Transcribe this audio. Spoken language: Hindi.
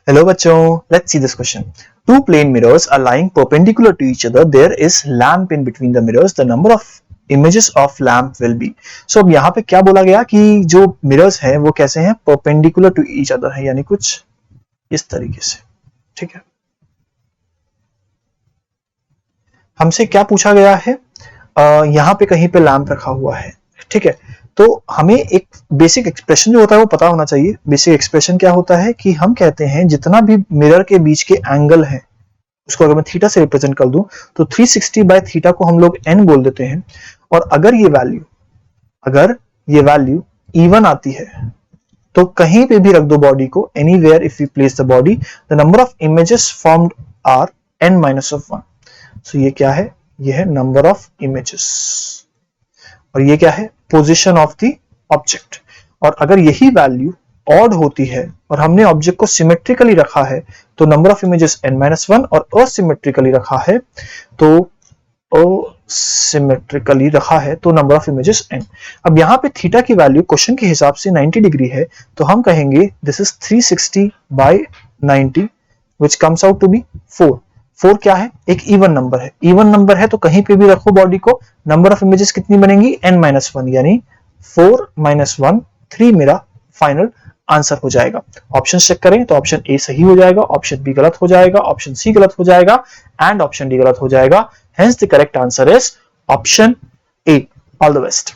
Hello बच्चों, let's see this question. Two plane mirrors are lying perpendicular to each other. There is lamp in between the mirrors. The number of images of lamp will be. So अब यहाँ पे क्या बोला गया कि जो mirrors हैं वो कैसे हैं, perpendicular to each other है, यानी कुछ इस तरीके से, ठीक है। हमसे क्या पूछा गया है, यहाँ पे कहीं पे लैंप रखा हुआ है, ठीक है। तो हमें एक बेसिक एक्सप्रेशन जो होता है वो पता होना चाहिए। बेसिक एक्सप्रेशन क्या होता है कि हम कहते हैं जितना भी मिरर के बीच के एंगल है उसको अगर मैं थीटा से रिप्रेजेंट कर दूं तो 360 बाय थीटा को हम लोग n बोल देते हैं। और अगर ये वैल्यू इवन आती है तो कहीं पे भी रख दो बॉडी को, anywhere if you place the body, the number of images formed are n-1। So ये क्या है, ये है नंबर ऑफ इमेजेस, और ये क्या है, पोजीशन ऑफ द ऑब्जेक्ट। और अगर यही वैल्यू ऑड होती है और हमने ऑब्जेक्ट को सिमेट्रिकली रखा है तो नंबर ऑफ इमेजेस n-1, और असिमेट्रिकली रखा है तो नंबर ऑफ इमेजेस n। अब यहाँ पे थीटा की वैल्यू क्वेश्चन के हिसाब से 90 डिग्री है, तो हम कहेंगे this is 360 by 90 which comes out to be 4। 4 क्या है, एक इवन नंबर है। इवन नंबर है तो कहीं पे भी रखो बॉडी को, नंबर ऑफ इमेजेस कितनी बनेंगी, n-1, यानी 4 - 1 3 मेरा फाइनल आंसर हो जाएगा। ऑप्शन चेक करें तो ऑप्शन ए सही हो जाएगा, ऑप्शन बी गलत हो जाएगा, ऑप्शन सी गलत हो जाएगा एंड ऑप्शन डी गलत हो जाएगा। Hence the correct answer is option A. All the best.